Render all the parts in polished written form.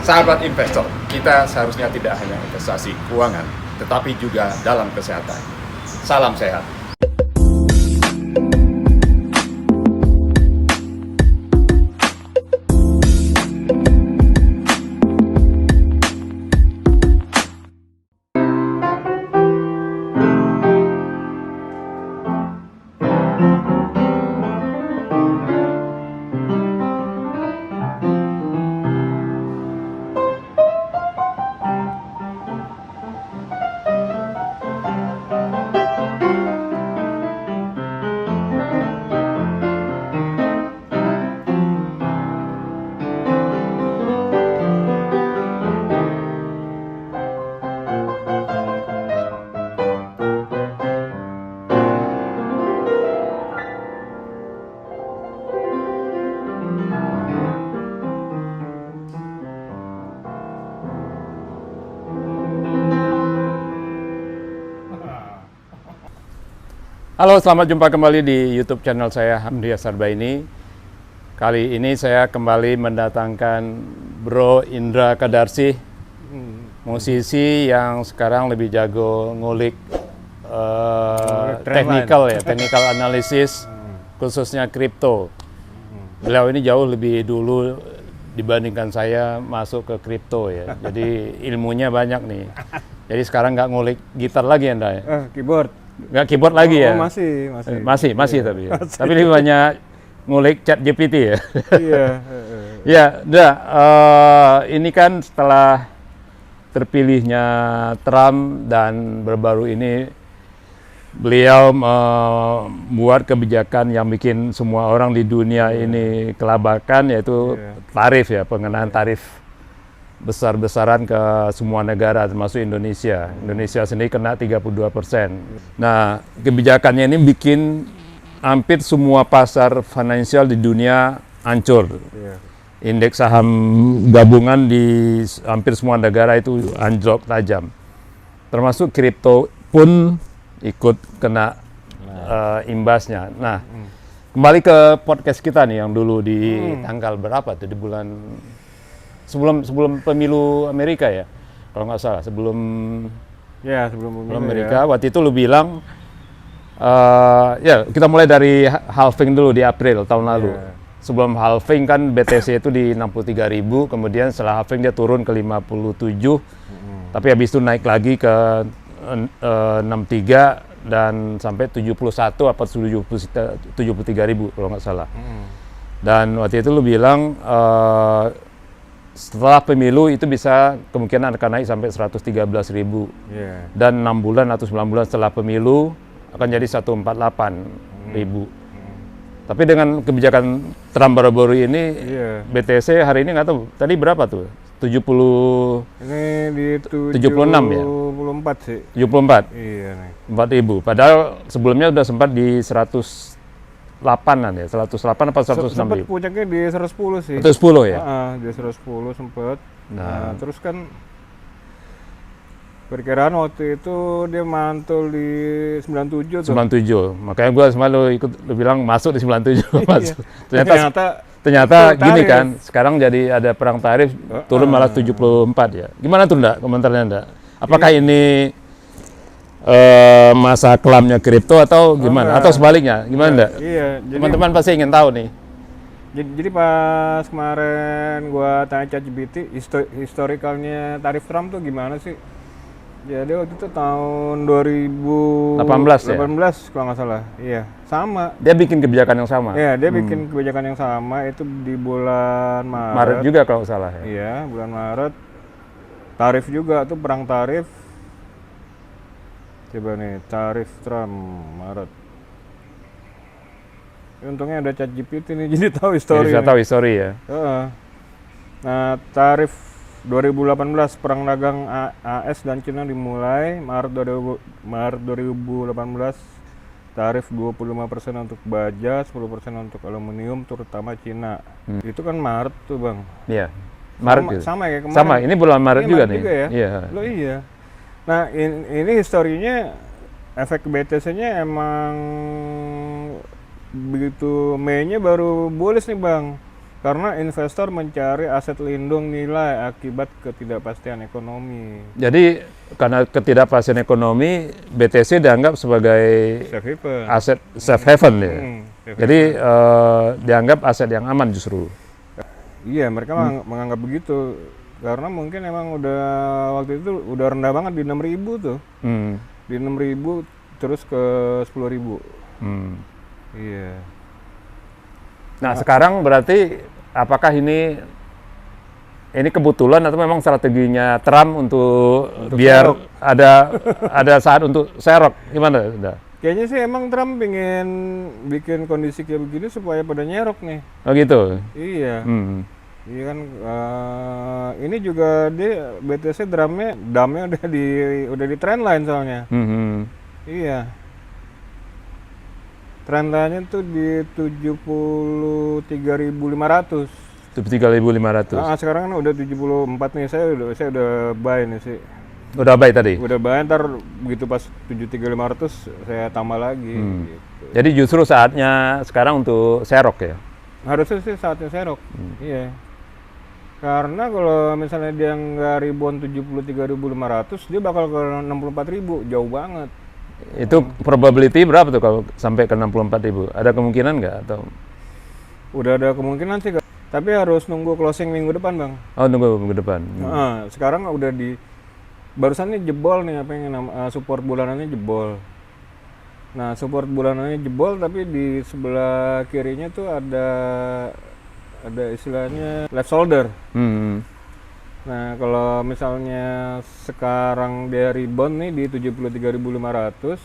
Sahabat investor, kita seharusnya tidak hanya investasi keuangan, tetapi juga dalam kesehatan. Salam sehat. Halo, selamat jumpa kembali di YouTube channel saya, Hamdi Sarbaini. Kali ini saya kembali mendatangkan Bro Indra Kadarsi, musisi yang sekarang lebih jago ngulik technical analysis, khususnya kripto. Beliau ini jauh lebih dulu dibandingkan saya masuk ke kripto ya, jadi ilmunya banyak nih. Jadi sekarang nggak ngulik gitar lagi Anda ya? Keyboard. Nggak keyboard lagi ya? Masih tapi. Tapi lebih banyak ngulik chat GPT ya? Iya. Ya, ini kan setelah terpilihnya Trump dan baru-baru ini beliau membuat kebijakan yang bikin semua orang di dunia ini kelabakan, yaitu tarif ya, pengenaan tarif besar-besaran ke semua negara termasuk Indonesia. Indonesia sendiri kena 32%. Nah, kebijakannya ini bikin hampir semua pasar finansial di dunia hancur. Indeks saham gabungan di hampir semua negara itu anjlok tajam. Termasuk kripto pun ikut kena imbasnya. Nah, kembali ke podcast kita nih yang dulu di tanggal berapa tuh, di bulan sebelum pemilu Amerika ya, kalau nggak salah, sebelum Amerika. Waktu itu lu bilang ya kita mulai dari halving dulu di April tahun lalu. Sebelum halving kan BTC itu di 63.000, kemudian setelah halving dia turun ke 57, tapi habis itu naik lagi ke 63 dan sampai 71 atau 73.000 kalau nggak salah. Dan waktu itu lu bilang setelah pemilu itu bisa kemungkinan akan naik sampai 113.000. Dan 6 bulan atau 9 bulan setelah pemilu akan jadi 148.000. Tapi dengan kebijakan Trump baru-baru ini, BTC hari ini nggak tahu, tadi berapa tuh? 70, ini di 76 ya? 74 sih. 74? Iya nih. 4.000, padahal sebelumnya udah sempat di 108-an ya, 108 apa 106 sempat ribu? puncaknya di 110 sih. 110 ya? Di 110 sempat. Nah, terus kan perkiraan waktu itu dia mantul di 97 tuh. 97, makanya gue selalu ikut, lu bilang masuk di 97. Masuk. Ternyata gini kan, sekarang jadi ada perang tarif, turun malah 74 ya. Gimana tuh Ndak, komentarnya Ndak? Apakah ini masa kelamnya kripto atau gimana? Atau sebaliknya, gimana Ndak? Iya, teman-teman pasti ingin tahu nih. Jadi pas kemarin gua tanya ChatGPT, historikalnya tarif Trump tuh gimana sih? Jadi waktu itu tahun 2018 ya? Kalau nggak salah. Iya, sama. Dia bikin kebijakan yang sama? Iya, dia bikin kebijakan yang sama, itu di bulan Maret. Maret juga kalau nggak salah ya? Iya, bulan Maret. Tarif juga, tuh perang tarif. Coba nih, tarif Trump Maret. Untungnya ada ChatGPT nih, jadi tahu histori. Bisa tahu histori ya? Nah, tarif 2018 perang dagang AS dan Cina dimulai Maret 2018. Tarif 25% untuk baja, 10% untuk aluminium terutama Cina. Itu kan Maret tuh Bang. Iya. Maret juga. Sama ya kemarin. Sama, ini bulan Maret juga nih. Juga ya? Iya. Loh iya. Nah, ini historinya efek BTC-nya emang begitu Mei-nya baru bullish nih Bang. Karena investor mencari aset lindung nilai akibat ketidakpastian ekonomi. Jadi karena ketidakpastian ekonomi, BTC dianggap sebagai Safe haven. aset safe haven ya. Safe Jadi dianggap aset yang aman justru. Iya, mereka menganggap begitu. Karena mungkin emang udah waktu itu udah rendah banget di 6.000 tuh. Hmm. Di 6.000 terus ke 10.000. Hmm. Iya. Nah, sekarang berarti apakah ini kebetulan atau memang strateginya Trump untuk biar serok. ada saat untuk serok? Gimana? Udah. Kayaknya sih emang Trump pengen bikin kondisi kayak begini supaya pada nyerok nih. Oh gitu. Iya. Hmm. Iya kan, ini juga dia BTC damnya udah di trendline soalnya. Hmm. Iya. Trendline tuh di 73.500. 3.500. Sekarang kan udah 74 nih. Saya udah buy nih sih. Udah baik tadi. Udah buy, ntar begitu pas 73.500 saya tambah lagi. Gitu. Jadi justru saatnya sekarang untuk serok ya. Harusnya sih saatnya serok. Iya. Karena kalau misalnya dia nggak rebound 73.500, dia bakal ke 64.000, jauh banget. Itu probability berapa tuh kalau sampai ke 64.000? Ada kemungkinan nggak atau? Udah ada kemungkinan sih, tapi harus nunggu closing minggu depan, Bang. Oh, nunggu minggu depan. Sekarang udah barusan nih jebol nih, apa yang support bulanannya jebol. Nah, support bulanannya jebol, tapi di sebelah kirinya tuh ada istilahnya left shoulder. Nah, kalau misalnya sekarang dia rebound nih di 73.500,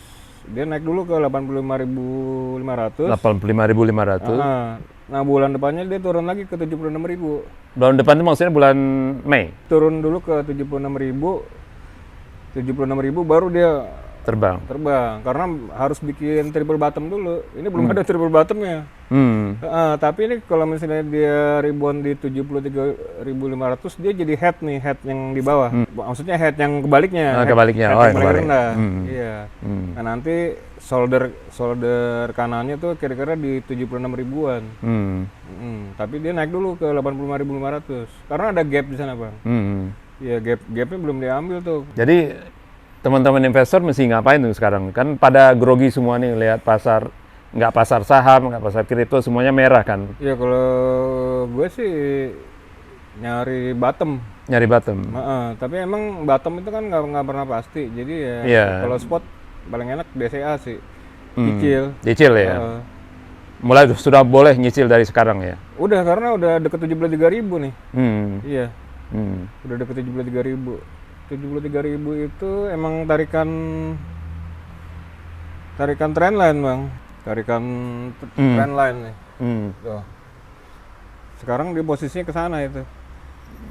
dia naik dulu ke 85.500. 85.500. Nah, bulan depannya dia turun lagi ke 76.000. Bulan depan itu maksudnya bulan Mei? Turun dulu ke 76.000. 76.000 baru dia Terbang. Karena harus bikin triple bottom dulu. Ini belum ada triple bottomnya. Tapi ini kalau misalnya dia rebound di 73.500, dia jadi head yang di bawah. Maksudnya head yang kebaliknya. Kebaliknya. Head yang kebalik. rendah. Iya. Nah, nanti shoulder kanannya tuh kira-kira di 76 ribuan. Tapi dia naik dulu ke 85.500. Karena ada gap di sana, Bang. Iya, gapnya belum diambil tuh. Jadi teman-teman investor mesti ngapain tuh sekarang? Kan pada grogi semua nih lihat pasar, nggak pasar saham, nggak pasar kripto, semuanya merah kan? Ya kalau gue sih nyari bottom. Nyari bottom. Tapi emang bottom itu kan nggak pernah pasti. Jadi ya Iya. kalau spot paling enak DCA sih. Cicil ya. Mulai sudah boleh nyicil dari sekarang ya? Udah, karena udah deket 73.000 nih. Iya. Udah deket 73.000. 73.000 itu emang tarikan trendline, Bang. Tarikan trendline nih. Tuh. Sekarang dia posisinya ke sana itu.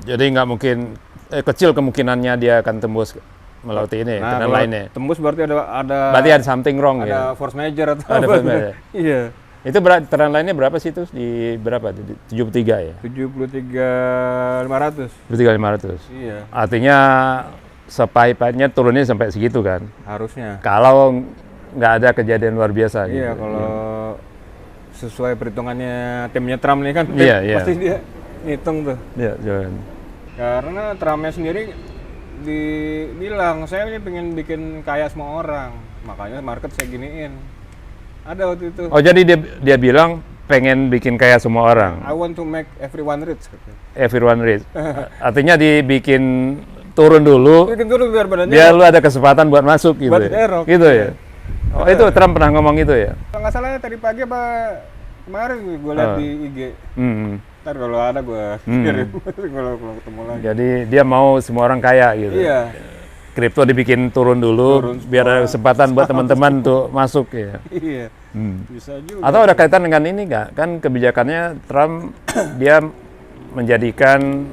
Jadi nggak mungkin, kecil kemungkinannya dia akan tembus melewati ini, trendline-nya. Tembus berarti berarti ada something wrong ya? Ada force major atau ada apa. force major. Iya. Itu trendline-nya berapa sih itu? Di berapa? 73 ya? 73.500. 73.500. Iya. Artinya sepahit-pahitnya turunnya sampai segitu kan? Harusnya. Kalau nggak ada kejadian luar biasa. Iya, gitu. kalau sesuai perhitungannya timnya Trump nih kan, Iya. pasti dia ngitung tuh. Iya, jangan. Karena Trumpnya sendiri bilang, saya ini pengen bikin kaya semua orang, makanya market saya giniin. Ada waktu itu. Oh, jadi dia bilang pengen bikin kaya semua orang. I want to make everyone rich. Everyone rich. Artinya dibikin turun dulu. Bikin turun biar lu ada kesempatan buat masuk gitu. Buat erok. Gitu ya. Oh, itu Trump pernah ngomong itu ya? Kalau nggak salah tadi pagi apa kemarin gue lihat di IG. Ntar kalau ada gue kirim kalau ketemu lagi. Jadi dia mau semua orang kaya gitu. Iya. Kripto dibikin turun dulu biar ada kesempatan buat teman-teman untuk masuk ya. Iya. Bisa juga. Atau ada kaitan dengan ini nggak? Kan kebijakannya Trump dia menjadikan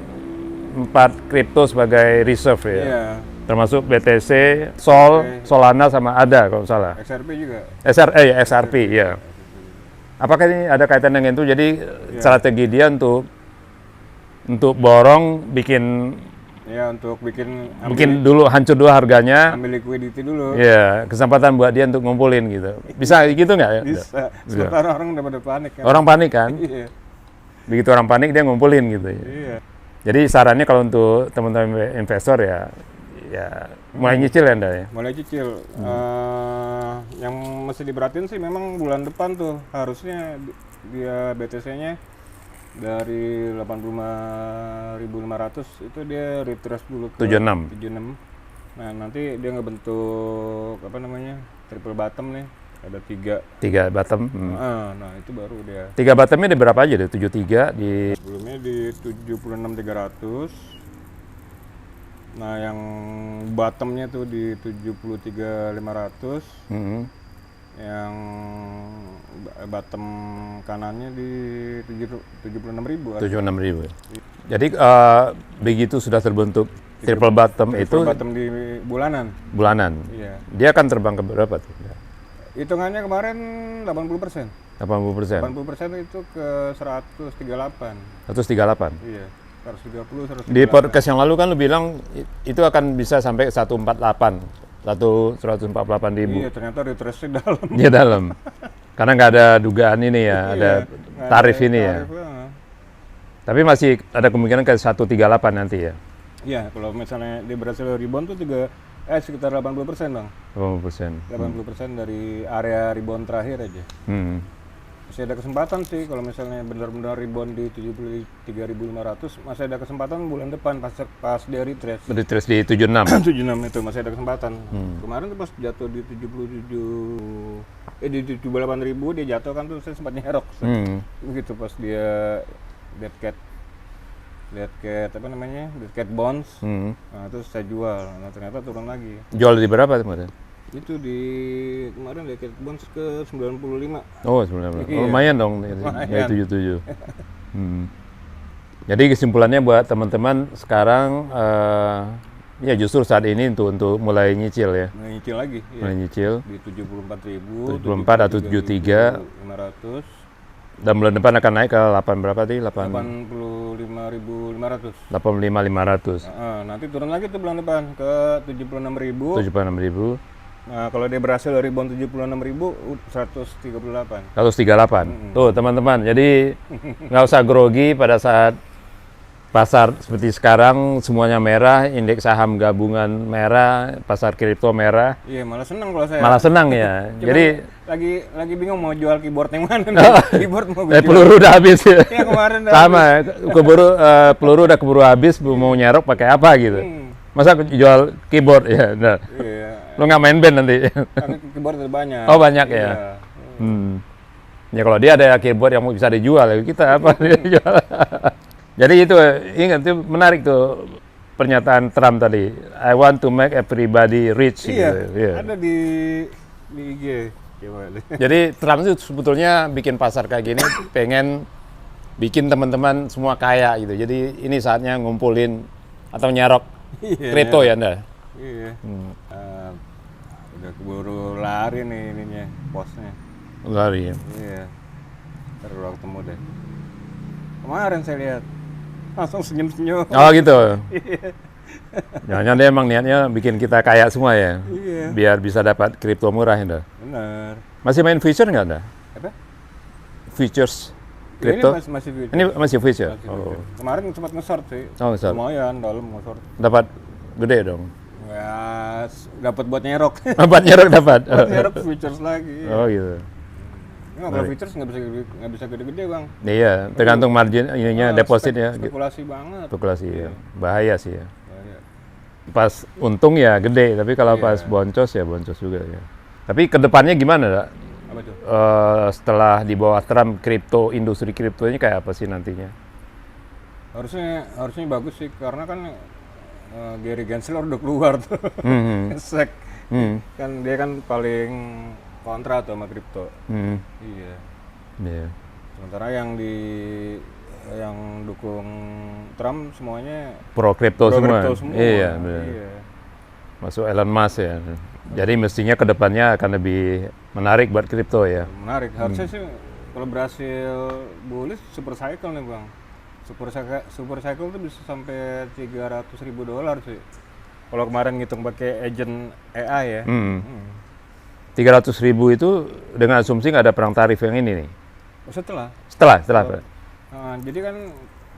4 kripto sebagai reserve ya. Iya. Termasuk BTC, Sol, Solana sama ADA kalau salah. XRP juga. XRP ya. Apakah ini ada kaitan dengan itu? Jadi strategi dia untuk borong bikin untuk bikin dulu hancur dulu harganya. Ambil liquidity dulu. Iya, kesempatan buat dia untuk ngumpulin gitu. Bisa gitu nggak ya? Bisa. Sementara orang udah pada panik kan. Orang panik kan? Iya. Begitu orang panik dia ngumpulin gitu ya. Iya. Jadi sarannya kalau untuk teman-teman investor ya mulai nyicil ya Anda ya. Mulai cicil. Yang mesti diperhatiin sih memang bulan depan tuh harusnya dia BTC-nya dari 85.500 itu dia retrace dulu ke 76. 76. Nah, nanti dia ngebentuk apa namanya? Triple bottom nih. Ada 3. 3 bottom. Nah, itu baru dia. 3 bottomnya di berapa aja deh? 73 di Sebelumnya di 76.300. Nah, yang bottomnya tuh di 73.500. Yang bottom kanannya di 76.000. 76.000. Jadi begitu sudah terbentuk triple bottom itu bottom di bulanan. Iya. Dia akan terbang ke berapa tuh? Hitungannya kemarin 80%. 80%. 80% itu ke 138. 138. Iya. 130, 138. Di podcast yang lalu kan lu bilang itu akan bisa sampai 148. 148 ribu. Iya, ternyata retrace dalam. Dia dalam. Karena nggak ada dugaan ini ya, ada tarif ini ya. Tapi masih ada kemungkinan ke 138 nanti ya. Iya, kalau misalnya dia berhasil rebound tuh sekitar 80%, Bang. 80%. 80% dari area rebound terakhir aja. Masih ada kesempatan sih kalau misalnya benar-benar rebound di 73.500, masih ada kesempatan bulan depan pas dia retrace. Retrace di 76. 76 itu masih ada kesempatan. Kemarin tuh pas jatuh di 78.000 dia jatuh kan tuh saya sempat nyerok. Begitu pas dia dead cat apa namanya? Dead cat bonds. Nah, terus saya jual. Nah, ternyata turun lagi. Jual di berapa kemarin? Itu kemarin dead cat bonds ke 95. Oh, 95. Iya. Oh, lumayan dong dari 77. Jadi kesimpulannya buat teman-teman sekarang ya justru saat ini untuk mulai nyicil ya. Mulai nyicil lagi. Iya. Mulai nyicil. Di 74.000, 74 atau 73. 500. Dan bulan depan akan naik ke 8 berapa tadi? 85.500. 85.500. Nanti turun lagi tuh bulan depan ke 76.000. 76.000. Nah, kalau dia berhasil rebound 76.000, 138. 138. Tuh teman-teman, jadi nggak usah grogi pada saat pasar seperti sekarang semuanya merah, indeks saham gabungan merah, pasar kripto merah. Iya, malah senang kalau saya. Malah senang ya. Jadi lagi bingung mau jual keyboard yang mana nih. Keyboard mau gue jual. peluru udah habis ya. Ya kemarin udah Sama, peluru udah keburu habis, mau nyerok pakai apa gitu. Masa jual keyboard ya. Nah. Iya. Lo nggak main band nanti? Kan keyboard ada banyak. Oh banyak ya. Iya. Ya kalau dia ada keyboard yang mau bisa dijual, ya kita apa dia jual. Jadi itu ingat itu menarik tuh pernyataan Trump tadi. I want to make everybody rich. Iya. Gitu. Iya. Ada di IG. Jadi Trump itu sebetulnya bikin pasar kayak gini pengen bikin teman-teman semua kaya gitu. Jadi ini saatnya ngumpulin atau nyerok kripto ya Anda. Iya. Udah keburu lari nih ininya posnya. Lari ya. Iya. Terus ketemu deh. Kemarin saya lihat langsung senyum-senyum. Oh gitu. Jangan-jangan dia emang niatnya bikin kita kaya semua ya. Iya. Biar bisa dapat kripto murah Anda. Benar. Masih main future nggak Anda? Apa? Futures Ini kripto? masih future. Ini masih future. Masih Oh. future. Kemarin sempat nge-short sih. Oh, nge-short. Lumayan dalam nge-short. Dapat gede dong. Ya, dapat buat nyerok. Dapat nyerok dapat. Buat nyerok futures lagi. Oh gitu. Ini kalau futures nggak bisa gede-gede, Bang. Iya, tergantung margin ininya depositnya. Spekulasi banget. Spekulasi ya. Bahaya sih ya. Ya. Pas untung ya gede, tapi kalau Iya. pas boncos ya boncos juga ya. Tapi kedepannya gimana, Dak? Apa tuh? Setelah di bawah Trump, industri kriptonya kayak apa sih nantinya? Harusnya bagus sih karena kan Gary Gensler udah keluar tuh. SEC. Kan dia kan paling kontra tuh sama kripto. Iya. Iya. Sementara yang dukung Trump semuanya Pro kripto semua. semua. Iya, benar. Iya. Masuk Elon Musk ya. Jadi mestinya kedepannya akan lebih menarik buat kripto ya. Menarik. Harusnya sih kalau berhasil bullish super cycle nih, Bang. Super cycle tuh bisa sampai $300.000 sih. Kalau kemarin ngitung pakai agent AI ya. 300.000 itu dengan asumsi nggak ada perang tarif yang ini nih. Setelah Setelah. Jadi kan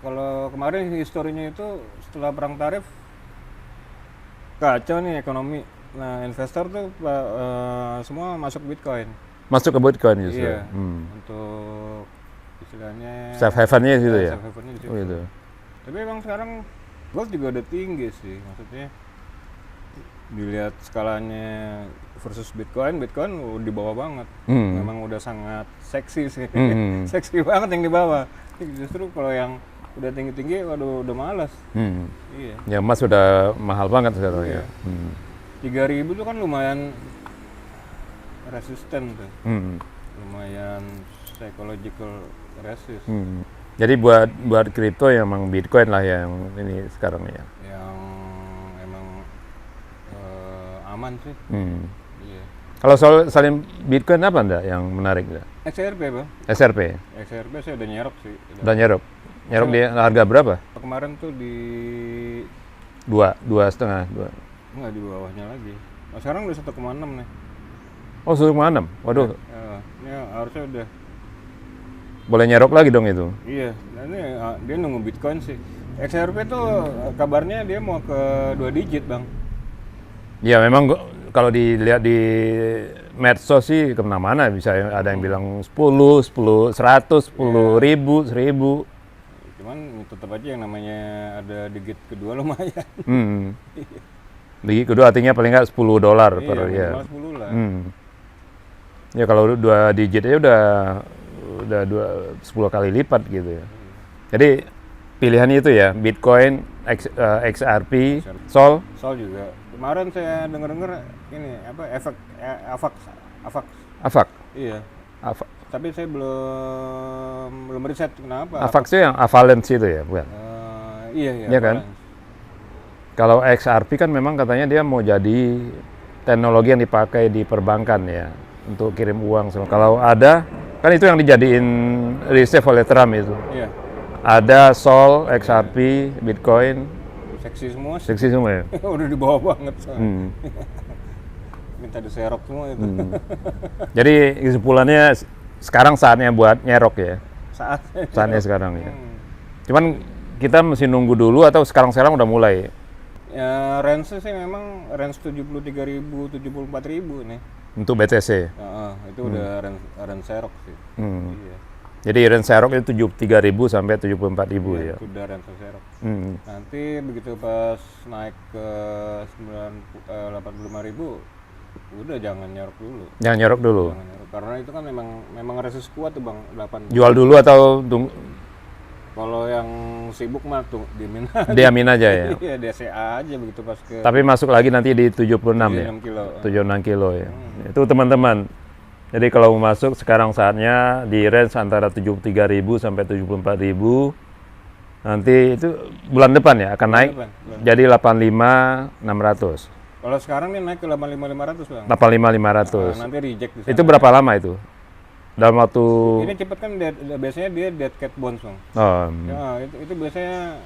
kalau kemarin historinya itu setelah perang tarif kacau nih ekonomi. Nah, investor tuh semua masuk Bitcoin. Masuk ke Bitcoin justru. Iya. Untuk istilahnya Safe haven-nya gitu ya. safe haven-nya di situ. Oh, gitu. Tapi emang sekarang gold juga udah tinggi sih, maksudnya dilihat skalanya versus Bitcoin di bawah banget. Memang udah sangat seksi sih, seksi banget yang di bawah. Justru kalau yang udah tinggi-tinggi, waduh udah malas. Iya. Ya emas udah mahal banget sekarang Iya. ya. 3.000 tuh kan lumayan resisten tuh, lumayan psychological resist. Jadi buat kripto ya emang Bitcoin lah yang ini sekarang ya. Yang emang aman sih. Iya. Kalau soal saling Bitcoin apa enggak yang menarik enggak? XRP bang, SRP XRP saya udah nyerok sih. dan nyerok di harga berapa? Kemarin tuh di dua setengah. nggak di bawahnya lagi. Nah, sekarang udah 1,6 nih. Oh 1,6. Waduh, Ini harusnya udah. boleh nyerok lagi dong itu. Iya, nah ini dia nunggu Bitcoin sih. XRP tuh kabarnya dia mau ke 2 digit bang. Ya memang kalau dilihat di medsos sih kemana-mana bisa ada yang bilang 10, 100, 10.000, 1.000. Cuman tetap aja yang namanya ada digit kedua lumayan. Digit kedua artinya paling nggak $10 per ya. Malah 10 lah. Ya kalau 2 digit aja udah 10 kali lipat gitu ya. Jadi pilihannya itu ya Bitcoin, XRP, Sol. Sol juga. Kemarin saya dengar ini apa AVAX. Iya. Tapi saya belum riset kenapa. AVAX itu yang Avalanche itu ya, bukan? Iya Iya kan? Kalau XRP kan memang katanya dia mau jadi teknologi yang dipakai di perbankan ya untuk kirim uang. Kalau ada kan itu yang dijadiin reserve oleh Trump itu. Iya. Ada Sol, XRP, Bitcoin, Seksi semua ya. udah di bawah banget soalnya. Minta diserok semua itu. Jadi kesimpulannya sekarang saatnya buat nyerok ya. Saatnya sekarang ya. Cuman kita mesti nunggu dulu atau sekarang udah mulai? Ya range sih memang range 73.000, 74.000 nih. Untuk BTC. Itu udah range serok sih. Iya. Jadi range serok itu 73.000 sampai 74.000 ya. Itu udah range serok. Nanti begitu pas naik ke 85.000, udah jangan nyerok dulu. Jangan nyerok dulu. Jangan nyerok. Karena itu kan memang resist kuat tuh bang. 8. Jual dulu atau Kalau yang sibuk mah tuh diamin aja ya. Iya, DCA aja begitu pas ke. Tapi masuk lagi nanti di 76 ya. 76 kilo. 76 kilo ya. Itu teman-teman. Jadi kalau mau masuk sekarang saatnya di range antara 73.000 sampai 74.000. Nanti itu bulan depan ya akan naik bulan. jadi 85.600. Kalau sekarang nih naik ke 85.500 bang. 85.500. Nanti reject di sana. Itu berapa lama itu? Dalam waktu Ini cepet kan biasanya dia dead cat bonds bang. Ya, itu biasanya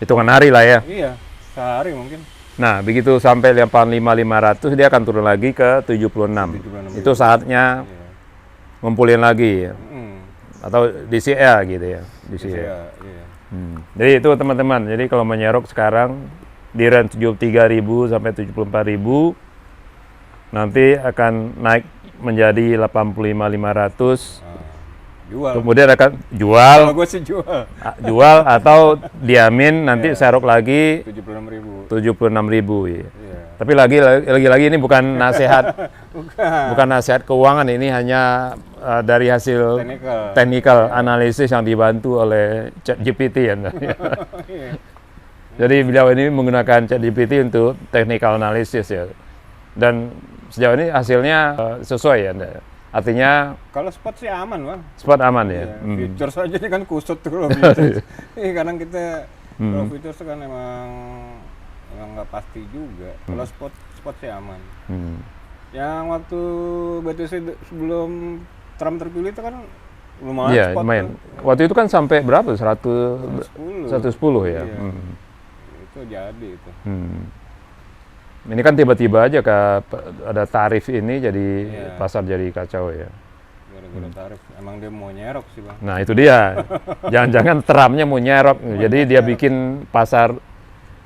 hitungan hari lah ya. iya sehari mungkin. Nah begitu sampai 85.500 dia akan turun lagi ke 76. Itu saatnya ngumpulin lagi ya. Atau DCA gitu ya. DCA, iya. Jadi itu teman-teman. Jadi kalau menyerok sekarang di range 73.000 sampai 74.000 nanti akan naik menjadi 85.500. Jual. Kemudian akan jual. Kalau gue sih jual. Jual atau diamin nanti serok lagi 76.000. 76.000 ya. Iya. Tapi lagi ini bukan nasihat bukan nasihat keuangan, ini hanya dari hasil technical analisis yang dibantu oleh ChatGPT ya. Jadi beliau ini menggunakan ChatGPT untuk technical analysis ya. Dan sejauh ini hasilnya sesuai ya. Artinya kalau spot sih aman bang. Spot aman ya. Futures aja ini kan kusut tuh kalau futures. Kadang kita kalau futures kan emang nggak pasti juga. Kalau spot sih aman. Yang waktu BTC sebelum Trump terpilih itu kan lumayan iya, spot. Lumayan. Waktu itu kan sampai berapa? 110 ya. Iya. Itu jadi itu. Ini kan tiba-tiba aja ada tarif ini jadi pasar jadi kacau ya. gara-gara tarif. Emang dia mau nyerok sih bang. Nah itu dia, jangan-jangan Trumpnya mau nyerok, jadi dia bikin pasar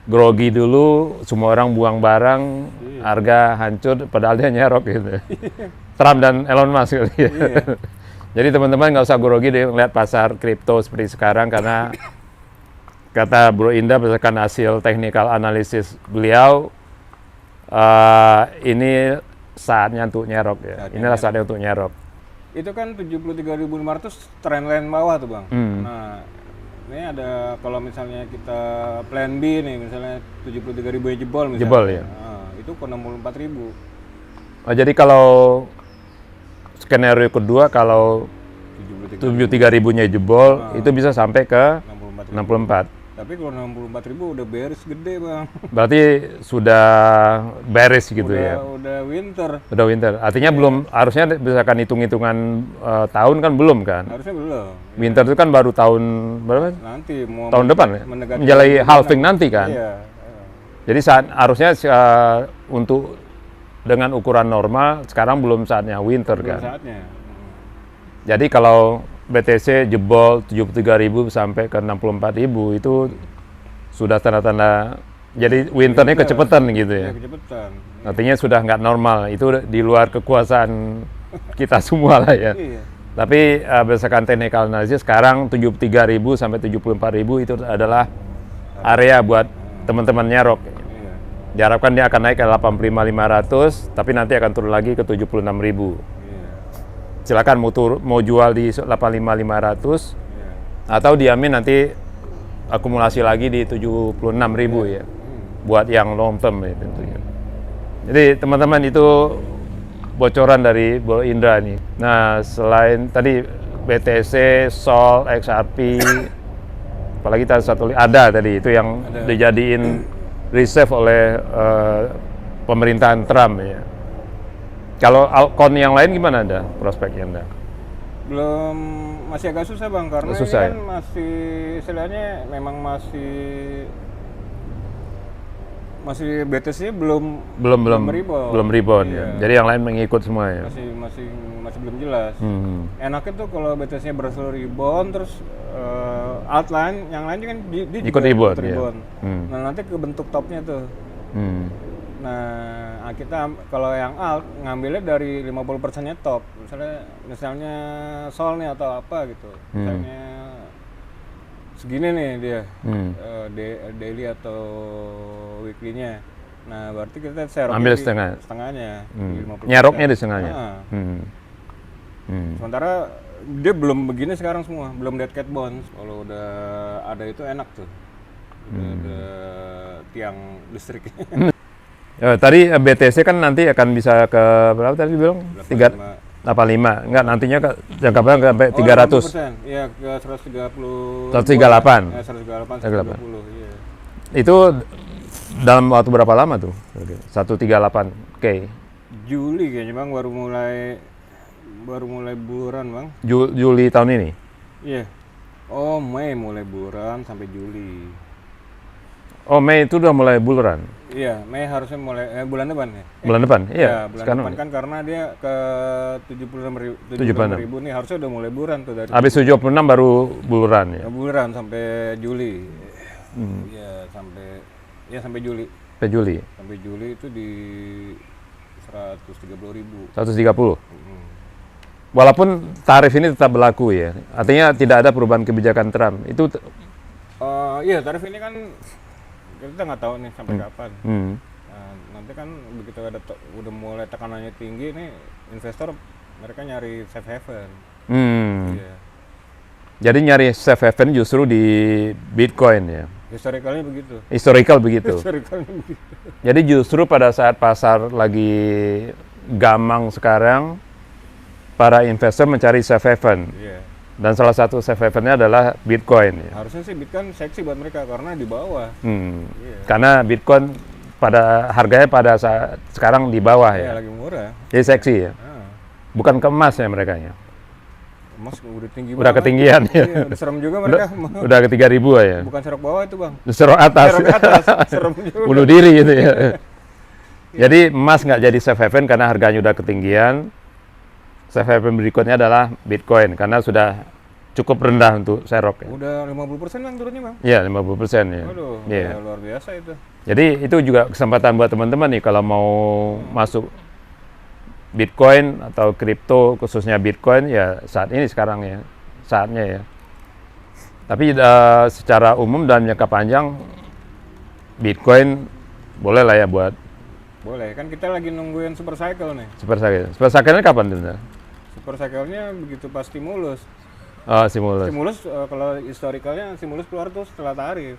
grogi dulu, semua orang buang barang, harga hancur, padahal dia nyerok gitu. Trump dan Elon Musk gitu ya. Jadi teman-teman nggak usah grogi deh ngeliat pasar kripto seperti sekarang, karena kata Bro Indra berdasarkan hasil technical analysis beliau, ini saatnya untuk nyerok ya. Inilah saatnya untuk nyerok. Itu kan 73.500 trendline bawah tuh bang. Nah ini ada kalau misalnya kita plan B nih, misalnya 73.000 jebol misalnya. Jebol ya. Nah, itu ke 64.000. Oh, jadi kalau skenario kedua, kalau 73.000-nya jebol, itu bisa sampai ke 64. Tapi kalau 64.000 udah beres gede bang. Berarti sudah beres gitu ya. Udah winter. Udah winter. Artinya belum, harusnya misalkan hitung-hitungan tahun kan belum kan? Harusnya belum. Winter itu kan baru tahun berapa? Nanti mau Tahun depan ya? mendekati Menjalani halving nanti kan? Iya. Jadi harusnya untuk dengan ukuran normal sekarang belum saatnya winter Belum kan? saatnya. Jadi kalau BTC jebol 73.000 sampai ke 64.000 itu sudah tanda-tanda, jadi winternya kecepatan gitu ya. Kecepatan. Artinya sudah nggak normal, itu di luar kekuasaan kita semua lah ya. Iya. Tapi berdasarkan technical analysis sekarang 73.000 sampai 74.000 itu adalah area buat teman-teman nyerok. Iya. Diharapkan dia akan naik ke 85.500, tapi nanti akan turun lagi ke 76.000. Silakan mau jual di 85.500 atau diamin nanti akumulasi lagi di 76.000 ya. Buat yang long term ya tentunya. Jadi teman-teman itu bocoran dari Bro Indra nih. Nah, selain tadi BTC, Sol, XRP, apalagi satu ada tadi itu yang dijadiin reserve oleh pemerintahan Trump ya. Kalau altcoin yang lain gimana Anda prospeknya Anda? Belum, masih agak susah bang, karena susah, ini kan masih istilahnya memang masih BTC belum rebound ya. Jadi yang lain mengikut semua ya. Masih belum jelas. Enaknya tuh kalau BTC berhasil rebound, terus outline yang lain kan dia ikut juga rebound. Ya. Nah nanti kebentuk topnya tuh. Nah, kita kalau yang alt ngambilnya dari 50%-nya top. Misalnya Sol nih atau apa gitu. Misalnya segini nih dia. Daily atau weekly-nya. Nah, berarti kita share ambil setengahnya. Nyeroknya di setengahnya. Sementara dia belum begini sekarang semua, belum dead cat bonds. Kalau udah ada itu enak tuh. Udah ada tiang listrik. Tadi BTC kan nanti akan bisa ke berapa tadi bilang? 385. Enggak, nantinya jangka panjang sampai 300. Iya, ke 130. 138. Ya, 138, 120. Iya. Itu dalam waktu berapa lama tuh? 138K. Juli kayaknya Bang, baru mulai buruan Bang. Juli tahun ini? Iya. Oh, Mei mulai buruan sampai Juli. Oh, Mei itu udah mulai bulan. Iya, Mei harusnya mulai bulan depan ya. Bulan depan? Iya. Bulan depan kan karena dia ke 76.000 nih harusnya udah mulai bulan tuh dari. Habis 76 baru bulan ya. Bulan sampai Juli. Iya, sampai Juli. Sampai Juli. Sampai Juli itu di 130.000. 130. Walaupun tarif ini tetap berlaku ya. Artinya tidak ada perubahan kebijakan Trump. Itu iya, tarif ini kan kita nggak tahu nih sampai kapan. Nah, nanti kan begitu udah mulai tekanannya tinggi nih, investor mereka nyari safe haven. Iya. Jadi nyari safe haven justru di Bitcoin ya. Historicalnya begitu. Historical begitu. Historicalnya begitu. Jadi justru pada saat pasar lagi gamang sekarang, para investor mencari safe haven. Iya. Dan salah satu safe haven-nya adalah Bitcoin. Ya. Harusnya sih Bitcoin seksi buat mereka karena di bawah. Iya. Karena Bitcoin harganya pada saat sekarang di bawah ya. Lagi murah. Jadi seksi ya. Bukan ke emas ya mereka ya. Emas udah tinggi udah banget. Ketinggian ya. Udah serem juga mereka. Udah ke 3.000 ya. Bukan serok bawah itu Bang. Serok atas. Serok atas. Serem juga. Bunuh diri gitu ya. Jadi emas nggak jadi safe haven karena harganya udah ketinggian. safe haven berikutnya adalah Bitcoin karena sudah cukup rendah untuk serok ya. Udah 50% Bang turunnya Bang? Iya, 50% ya. Waduh, Iya. udah luar biasa itu. Jadi itu juga kesempatan buat teman-teman nih kalau mau masuk Bitcoin atau kripto, khususnya Bitcoin ya saat ini sekarang ya, saatnya ya. Tapi secara umum dan jangka panjang Bitcoin boleh lah ya buat Boleh, kan kita lagi nungguin super cycle nih. super cycle. Super cycle-nya kapan tuh? Super cycle-nya begitu pas stimulus. Oh, stimulus. Stimulus kalau historicalnya stimulus keluar tuh setelah tarif.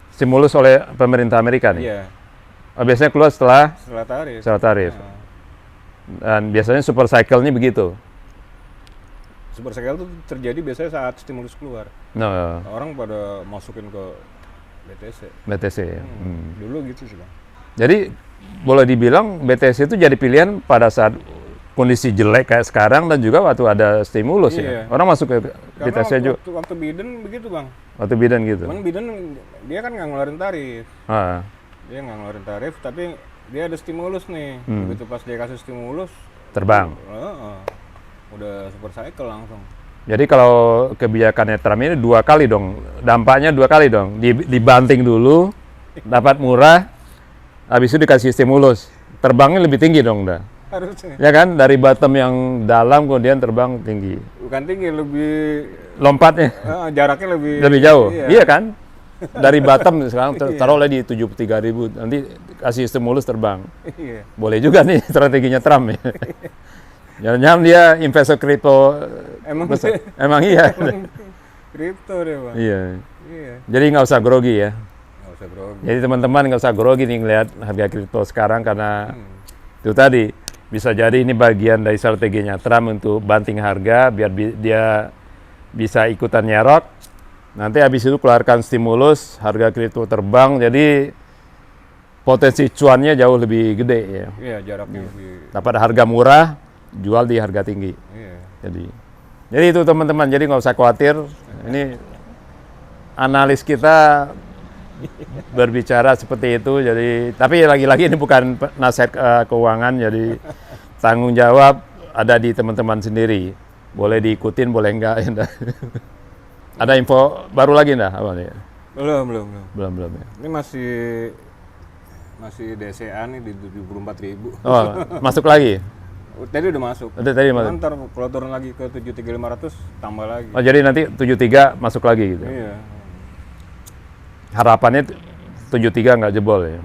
Stimulus oleh pemerintah Amerika nih. Iya, Oh, biasanya keluar setelah setelah tarif. tarif. Nah, Dan biasanya super cycle-nya begitu. super cycle tuh terjadi biasanya saat stimulus keluar. No, Orang pada masukin ke BTC. BTC. Ya. Dulu gitu sih Bang. Jadi boleh dibilang BTC itu jadi pilihan pada saat kondisi jelek kayak sekarang dan juga waktu ada stimulus Iya. ya. Orang masuk ke Karena BTC juga. waktu Biden begitu Bang. Waktu Biden gitu. Cuman Biden dia kan nggak ngeluarin tarif. Ah, Dia nggak ngeluarin tarif, tapi dia ada stimulus nih. Begitu pas dia kasih stimulus, terbang. udah super cycle langsung. Jadi kalau kebijakannya Trump ini 2 kali dong, dampaknya 2 kali dong. Dibanting dulu, dapat murah, habis itu dikasih stimulus. Terbangnya lebih tinggi dong dah. Harusnya. Ya kan, dari bottom yang dalam kemudian terbang tinggi. Bukan tinggi, lebih Lompatnya jaraknya lebih lebih jauh. Iya. Iya kan? Dari bottom sekarang taruhlah di 73.000, nanti kasih stimulus terbang. Iya. Boleh juga nih strateginya Trump ya. Jangan-jangan dia investor kripto. Emang Emang iya. kripto deh Bang. Iya. Iya. Jadi nggak usah grogi ya. Nggak usah grogi. Jadi teman-teman nggak usah grogi nih ngelihat harga kripto sekarang karena itu tadi bisa jadi ini bagian dari strateginya Trump untuk banting harga biar dia bisa ikutan nyerok. Nanti habis itu keluarkan stimulus, harga kripto terbang, jadi potensi cuannya jauh lebih gede ya. Iya, jaraknya lebih. Dapat harga murah, jual di harga tinggi. Iya. Jadi itu teman-teman, jadi nggak usah khawatir. Ini analis kita berbicara seperti itu. Jadi, tapi lagi-lagi ini bukan nasihat keuangan, jadi tanggung jawab ada di teman-teman sendiri. Boleh diikutin, boleh enggak. Ada info baru lagi enggak? Apa nih? Belum ya. Ini masih DCA nih di 74.000. Oh, masuk lagi. Tadi udah masuk. Tadi masuk. Ntar kalau turun lagi ke 73.500 tambah lagi. Oh, jadi nanti 73 masuk lagi gitu. Iya. Harapannya 73 nggak jebol ya.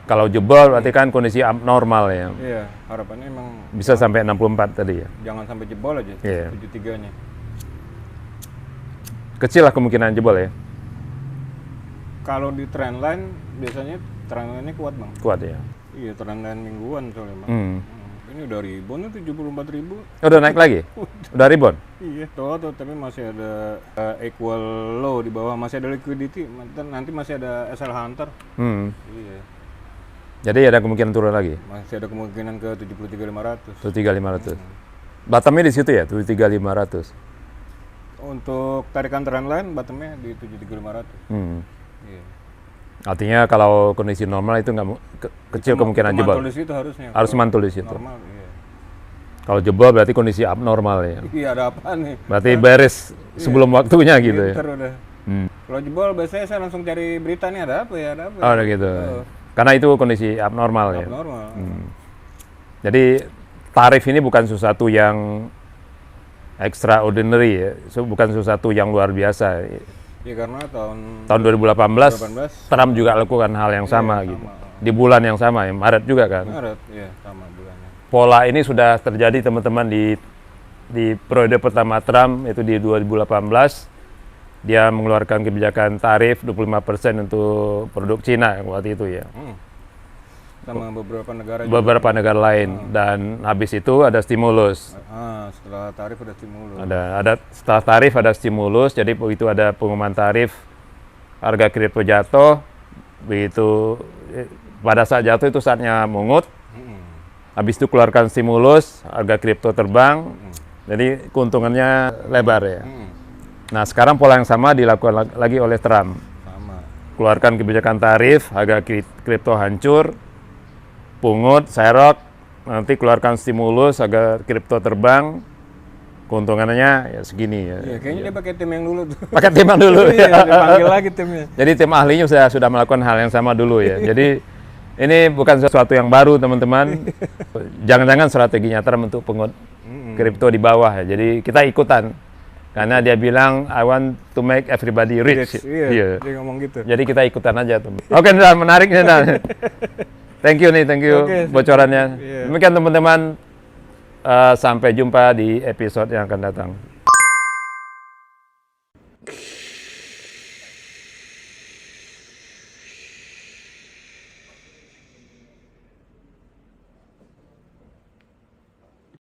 Kalau jebol berarti kan kondisi abnormal ya. Iya, harapannya emang Bisa sampai 64 tadi ya. jangan sampai jebol aja. Iya. 73-nya. Kecil lah kemungkinan jebol ya. Kalau di trendline biasanya trendline-nya kuat Bang. Kuat ya. Iya, trendline mingguan soalnya Bang. Ini udah rebound nih 74.000. Udah naik lagi? Udah rebound? Iya, tuh tapi masih ada equal low di bawah, masih ada liquidity, nanti masih ada SL Hunter. Iya. Jadi ada kemungkinan turun lagi? Masih ada kemungkinan ke 73.500. 73.500. Bottomnya di situ ya, 73.500. Untuk tarikan trendline bottomnya di 73.500. Iya. Artinya kalau kondisi normal itu nggak kecil kemungkinan jebol. Mantul di situ harusnya. Harus mantul di situ. Normal, iya. Kalau jebol berarti kondisi abnormal ya. Iya, ada apa nih? Berarti beres sebelum waktunya gitu ya. Ntar udah. Kalau jebol biasanya saya langsung cari berita nih ada apa ya, ada apa. Oh, udah gitu. Karena itu kondisi abnormal ya. Normal. Jadi tarif ini bukan sesuatu yang extraordinary ya. Bukan sesuatu yang luar biasa. Iya, karena Tahun 2018 Trump juga lakukan hal yang sama gitu. Di bulan yang sama ya, Maret juga kan. Maret, iya sama bulannya. Pola ini sudah terjadi teman-teman di periode pertama Trump itu di 2018. Dia mengeluarkan kebijakan tarif 25% untuk produk Cina waktu itu ya. Sama beberapa negara juga. Beberapa negara lain dan habis itu ada stimulus. Setelah tarif ada stimulus. Setelah tarif ada stimulus, jadi begitu ada pengumuman tarif, harga kripto jatuh, begitu pada saat jatuh itu saatnya mungut. Habis itu keluarkan stimulus, harga kripto terbang, jadi keuntungannya lebar ya. Nah sekarang pola yang sama dilakukan lagi oleh Trump. Sama. Keluarkan kebijakan tarif, harga kripto hancur, pungut, serok, nanti keluarkan stimulus agar kripto terbang, keuntungannya ya segini ya. Iya, kayaknya dia pakai tim yang dulu tuh. Pakai tim yang dulu. Iya, dipanggil lagi timnya. Jadi tim ahlinya sudah melakukan hal yang sama dulu ya. Jadi ini bukan sesuatu yang baru teman-teman. Jangan-jangan strateginya Trump untuk pengut kripto di bawah ya. Jadi kita ikutan. Karena dia bilang I want to make everybody rich. Yes, iya, dia ngomong gitu. Jadi kita ikutan aja tuh. Oke, nah, menarik nih. Nah. Thank you Oke, bocorannya. iya. Demikian teman-teman. Sampai jumpa di episode yang akan datang.